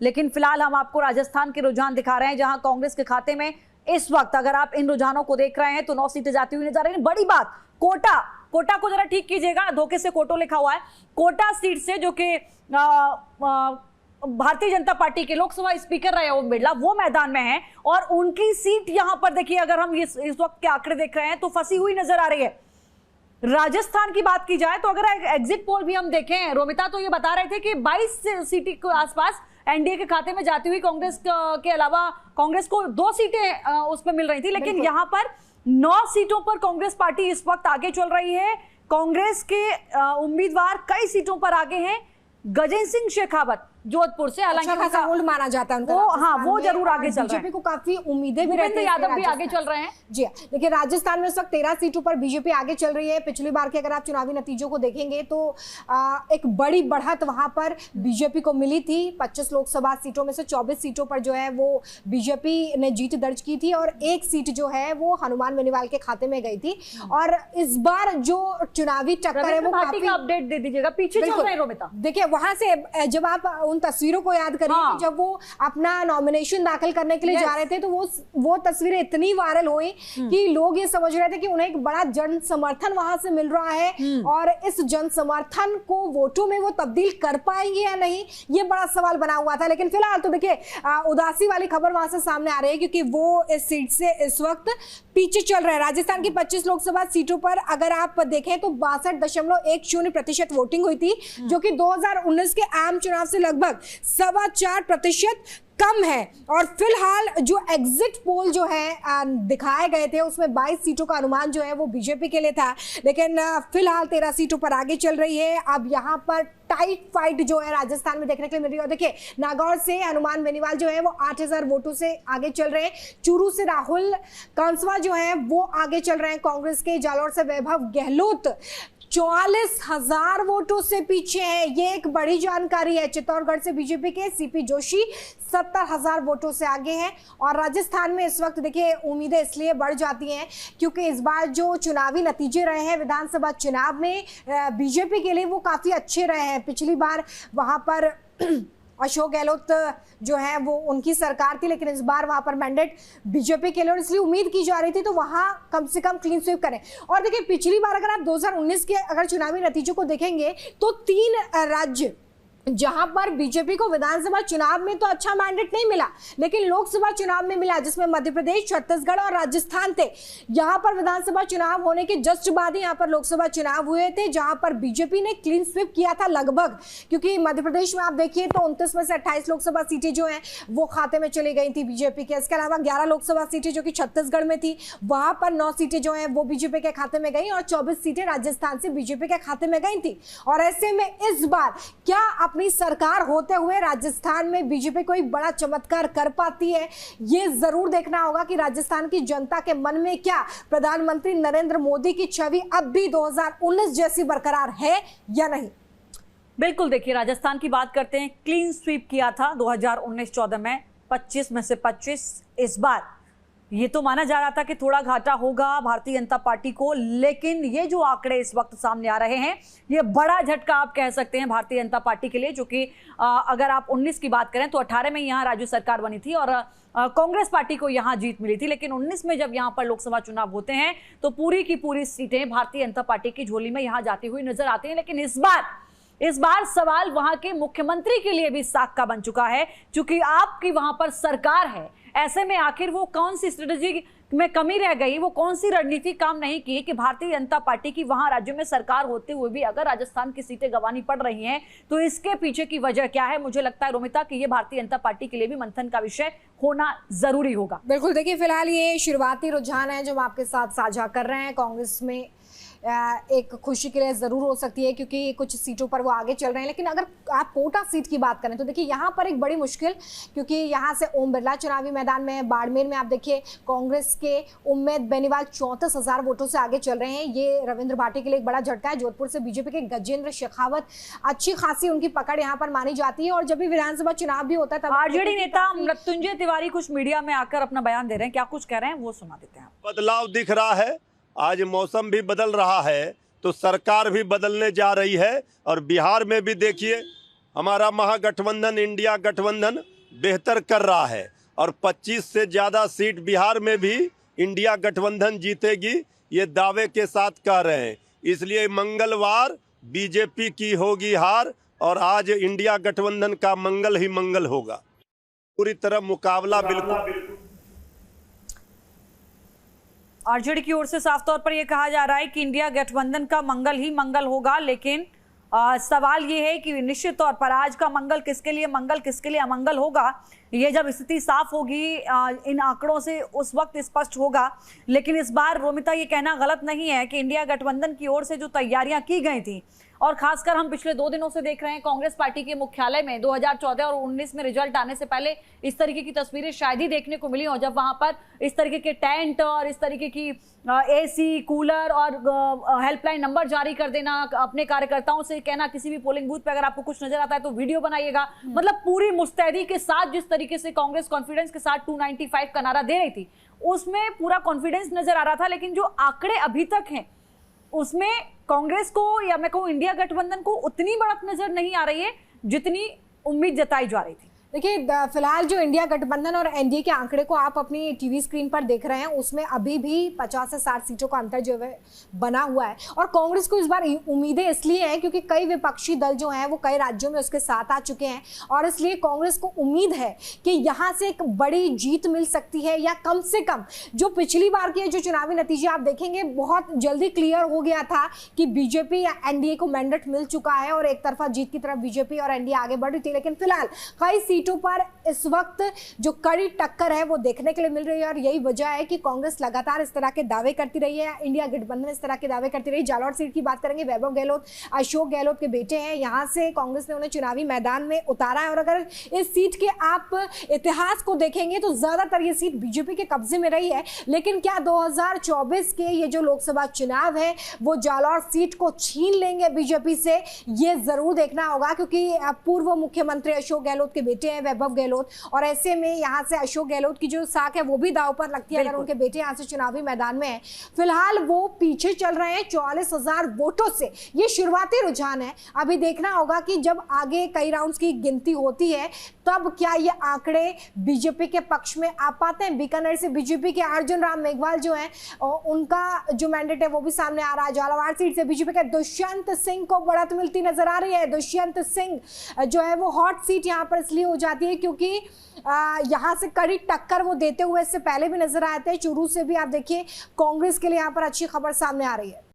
लेकिन फिलहाल हम आपको राजस्थान के रुझान दिखा रहे हैं, जहां कांग्रेस के खाते में इस वक्त अगर आप इन रुझानों को देख रहे हैं तो 9 सीटें जाती हुई नजर आ रही हैं। बड़ी बात, कोटा को जरा ठीक कीजिएगा, धोखे से कोटो लिखा हुआ है। कोटा सीट से जो कि भारतीय जनता पार्टी के लोकसभा स्पीकर रहे ओम बिरला, वो मैदान में हैं और उनकी सीट यहां पर देखिए, अगर हम इस वक्त के आंकड़े देख रहे हैं तो फंसी हुई नजर आ रही है। राजस्थान की बात की जाए तो अगर एग्जिट पोल भी हम देखें, रोमिता, तो ये बता रहे थे कि 22 सीट के आसपास एनडीए के खाते में जाती हुई कांग्रेस के अलावा कांग्रेस को 2 सीटें उसमें मिल रही थी, लेकिन यहां पर 9 सीटों पर कांग्रेस पार्टी इस वक्त आगे चल रही है। कांग्रेस के उम्मीदवार कई सीटों पर आगे हैं। गजेंद्र सिंह शेखावत जोधपुर से, हालांकि अच्छा खासा होल्ड माना जाता है उनका, वो जरूर आगे चल रहे हैं। बीजेपी को काफी उम्मीदें भी रहती है, यादव भी आगे चल रहे हैं। जी देखिए, राजस्थान में इस वक्त 13 सीटों पर बीजेपी आगे चल रही है। पिछली बार के अगर आप चुनावी नतीजों को देखेंगे तो एक बड़ी बढ़त वहां पर बीजेपी को मिली थी। 25 लोकसभा सीटों में से 24 सीटों पर जो है वो बीजेपी ने जीत दर्ज की थी और 1 सीट जो है वो हनुमान बेनीवाल के खाते में गई थी। और इस बार जो चुनावी टक्कर है वो काफी, अपडेट दे दीजिएगा, पीछे चल रहे हैं रोमिता। देखिए, वहां से जब आप उन तस्वीरों को याद करिए, हाँ। जब वो अपना नॉमिनेशन दाखिल करने के लिए जा रहे थे तो वो तस्वीरें इतनी वायरल हुई कि लोग ये समझ रहे थे कि उन्हें एक बड़ा जन समर्थन वहां से मिल रहा है और इस जन समर्थन को वोटों में वो तब्दील कर पाएंगे या नहीं, ये बड़ा सवाल बना हुआ था। लेकिन फिलहाल तो देखिए उदासी वाली खबर वहां से सामने आ रही है, क्योंकि वो इस सीट से इस वक्त पीछे चल रहे हैं। राजस्थान की 25 लोकसभा सीटों पर अगर आप देखें तो 62.10% वोटिंग हुई थी, जो कि 2019 के आम चुनाव से लगभग 4.25% कम है। और फिलहाल जो एग्जिट पोल जो है दिखाए गए थे उसमें 22 सीटों का अनुमान जो है वो बीजेपी के लिए था, लेकिन फिलहाल 13 सीटों पर आगे चल रही है। अब यहाँ पर टाइट फाइट जो है राजस्थान में देखने के लिए मिल रही है। और देखिए, नागौर से हनुमान बेनीवाल जो है वो 8000 वोटों से आगे चल रहे हैं। चूरू से राहुल कांसवा जो है वो आगे चल रहे हैं कांग्रेस के। जालौर से वैभव गहलोत 44,000 वोटों से पीछे है, ये एक बड़ी जानकारी है। चित्तौड़गढ़ से बीजेपी के सीपी जोशी 70,000 वोटों से आगे हैं। और राजस्थान में इस वक्त देखिए उम्मीदें इसलिए बढ़ जाती हैं क्योंकि इस बार जो चुनावी नतीजे रहे हैं विधानसभा चुनाव में बीजेपी के लिए वो काफी अच्छे रहे हैं। पिछली बार वहां पर अशोक गहलोत जो है वो उनकी सरकार थी, लेकिन इस बार वहां पर मैंडेट बीजेपी के लिए, और इसलिए उम्मीद की जा रही थी तो वहां कम से कम क्लीन स्वीप करें। और देखिए, पिछली बार अगर आप 2019 के अगर चुनावी नतीजों को देखेंगे तो 3 राज्य जहां पर बीजेपी को विधानसभा चुनाव में तो अच्छा मैंडेट नहीं मिला, लेकिन लोकसभा चुनाव में मिला, जिसमें मध्य प्रदेश, छत्तीसगढ़ और राजस्थान थे। यहां पर विधानसभा चुनाव होने के जस्ट बाद ही यहां पर लोकसभा चुनाव हुए थे, जहां पर बीजेपी ने क्लीन स्वीप किया था लगभग, क्योंकि मध्य प्रदेश में आप देखिए तो 29 में से 28 लोकसभा सीटें जो हैं वो खाते में चली गई थी बीजेपी के। इसके अलावा 11 लोकसभा सीटें जो कि छत्तीसगढ़ में थी, वहां पर 9 सीटें जो है वो बीजेपी के खाते में गई और 24 सीटें राजस्थान से बीजेपी के खाते में गई थी। और ऐसे में इस बार क्या अपनी सरकार होते हुए राजस्थान में बीजेपी कोई बड़ा चमत्कार कर पाती है, ये जरूर देखना होगा कि राजस्थान की जनता के मन में क्या प्रधानमंत्री नरेंद्र मोदी की छवि अब भी 2019 जैसी बरकरार है या नहीं। बिल्कुल, देखिए राजस्थान की बात करते हैं। क्लीन स्वीप किया था 2019-14 में, 25 में से 25। इस बार ये तो माना जा रहा था कि थोड़ा घाटा होगा भारतीय जनता पार्टी को, लेकिन ये जो आंकड़े इस वक्त सामने आ रहे हैं ये बड़ा झटका आप कह सकते हैं भारतीय जनता पार्टी के लिए, जो कि अगर आप 19 की बात करें तो 18 में यहाँ राज्य सरकार बनी थी और कांग्रेस पार्टी को यहाँ जीत मिली थी, लेकिन 19 में जब यहाँ पर लोकसभा चुनाव होते हैं तो पूरी की पूरी सीटें भारतीय जनता पार्टी की झोली में यहाँ जाती हुई नजर आती हैं। लेकिन इस बार सवाल वहां के मुख्यमंत्री के लिए भी साख का बन चुका है, क्योंकि आपकी वहां पर सरकार है। ऐसे में आखिर वो कौन सी स्ट्रेटेजी में कमी रह गई, वो कौन सी रणनीति काम नहीं की कि भारतीय जनता पार्टी की वहां राज्य में सरकार होते हुए भी अगर राजस्थान की सीटें गंवानी पड़ रही हैं, तो इसके पीछे की वजह क्या है। मुझे लगता है रोमिता कि ये भारतीय जनता पार्टी के लिए भी मंथन का विषय होना जरूरी होगा। बिल्कुल, देखिए फिलहाल ये शुरुआती रुझान है जो हम आपके साथ साझा कर रहे हैं। कांग्रेस में एक खुशी के लिए जरूर हो सकती है क्योंकि कुछ सीटों पर वो आगे चल रहे हैं, लेकिन अगर आप कोटा सीट की बात करें तो देखिए यहाँ पर एक बड़ी मुश्किल, क्योंकि यहाँ से ओम बिरला चुनावी मैदान में है। बाड़मेर में आप देखिए कांग्रेस के उम्मेद बेनीवाल 34,000 वोटों से आगे चल रहे हैं, ये रविंद्र भाटी के लिए एक बड़ा झटका है। जोधपुर से बीजेपी के गजेंद्र शेखावत, अच्छी खासी उनकी पकड़ यहाँ पर मानी जाती है। और जब भी विधानसभा चुनाव भी होता है तब आरजेडी नेता मृत्युंजय तिवारी कुछ मीडिया में आकर अपना बयान दे रहे हैं, क्या कुछ कह रहे हैं वो सुना देते हैं। बदलाव दिख रहा है, आज मौसम भी बदल रहा है तो सरकार भी बदलने जा रही है। और बिहार में भी देखिए हमारा महागठबंधन इंडिया गठबंधन बेहतर कर रहा है और 25 से ज़्यादा सीट बिहार में भी इंडिया गठबंधन जीतेगी, ये दावे के साथ कह रहे हैं। इसलिए मंगलवार बीजेपी की होगी हार और आज इंडिया गठबंधन का मंगल ही मंगल होगा। पूरी तरह मुकाबला बिल्कुल। आरजेडी की ओर से साफ तौर पर यह कहा जा रहा है कि इंडिया गठबंधन का मंगल ही मंगल होगा, लेकिन सवाल ये है कि निश्चित तौर पर आज का मंगल किसके लिए मंगल, किसके लिए अमंगल होगा, ये जब स्थिति साफ होगी इन आंकड़ों से उस वक्त स्पष्ट होगा। लेकिन इस बार रोमिता ये कहना गलत नहीं है कि इंडिया गठबंधन की ओर से जो तैयारियां की गई थी, और खासकर हम पिछले 2 दिनों से देख रहे हैं कांग्रेस पार्टी के मुख्यालय में 2014 और 19 में रिजल्ट आने से पहले इस तरीके की तस्वीरें शायद ही देखने को मिली हो, जब वहां पर इस तरीके के टेंट और इस तरीके की एसी, कूलर और हेल्पलाइन नंबर जारी कर देना, अपने कार्यकर्ताओं से कहना किसी भी पोलिंग बूथ पे अगर आपको कुछ नजर आता है तो वीडियो बनाइएगा। मतलब पूरी मुस्तैदी के साथ जिस तरीके से कांग्रेस कॉन्फिडेंस के साथ 295 का नारा दे रही थी, उसमें पूरा कॉन्फिडेंस नजर आ रहा था। लेकिन जो आंकड़े अभी तक हैं उसमें कांग्रेस को या मैं कहूं इंडिया गठबंधन को उतनी बढ़त नजर नहीं आ रही है जितनी उम्मीद जताई जा रही थी। देखिए, फिलहाल जो इंडिया गठबंधन और एनडीए के आंकड़े को आप अपनी टीवी स्क्रीन पर देख रहे हैं, उसमें अभी भी 50 से 60 सीटों का अंतर जो है बना हुआ है। और कांग्रेस को इस बार उम्मीदें इसलिए हैं क्योंकि कई विपक्षी दल जो हैं वो कई राज्यों में उसके साथ आ चुके हैं, और इसलिए कांग्रेस को उम्मीद है कि यहाँ से एक बड़ी जीत मिल सकती है, या कम से कम जो पिछली बार के जो चुनावी नतीजे आप देखेंगे बहुत जल्दी क्लियर हो गया था कि बीजेपी या एनडीए को मैंडेट मिल चुका है और एक तरफा जीत की तरफ बीजेपी और एनडीए आगे बढ़ रही थी। लेकिन फिलहाल कई सीटों पर इस वक्त जो कड़ी टक्कर है वो देखने के लिए मिल रही है, और यही वजह है कि कांग्रेस लगातार इस तरह के दावे करती रही है, इंडिया गठबंधन इस तरह के दावे करती रही। जालौर सीट की बात करेंगे, वैभव गहलोत अशोक गहलोत के बेटे हैं, यहां से कांग्रेस ने उन्हें चुनावी मैदान में उतारा है। और अगर इस सीट के आप इतिहास को देखेंगे तो ज्यादातर ये सीट बीजेपी के कब्जे में रही है। लेकिन क्या 2024 के ये जो लोकसभा चुनाव है वो जालौर सीट को छीन लेंगे बीजेपी से, ये जरूर देखना होगा, क्योंकि पूर्व मुख्यमंत्री अशोक गहलोत के बेटे हैं वैभव गहलोत, और ऐसे में यहां से अशोक गहलोत की जो साख है वो भी दांव पर लगती है अगर उनके बेटे यहां से चुनावी मैदान में है। फिलहाल वो पीछे चल रहे हैं 44,000 वोटों से, ये शुरुआती रुझान है। अभी देखना होगा कि जब आगे कई राउंड्स की गिनती होती है तब क्या ये आंकड़े बीजेपी के पक्ष में आ पाते हैं। बीकानेर से बीजेपी के अर्जुन राम मेघवाल जो है उनका जो मैंडेट है वो भी सामने आ रहा है। झालावाड़ सीट से बीजेपी के दुष्यंत सिंह को बढ़त मिलती नजर आ रही है। दुष्यंत सिंह जो है वो हॉट सीट यहाँ पर इसलिए हो जाती है क्योंकि यहाँ से कड़ी टक्कर वो देते हुए इससे पहले भी नजर आए थे। चूरू से भी आप देखिए कांग्रेस के लिए यहाँ पर अच्छी खबर सामने आ रही है।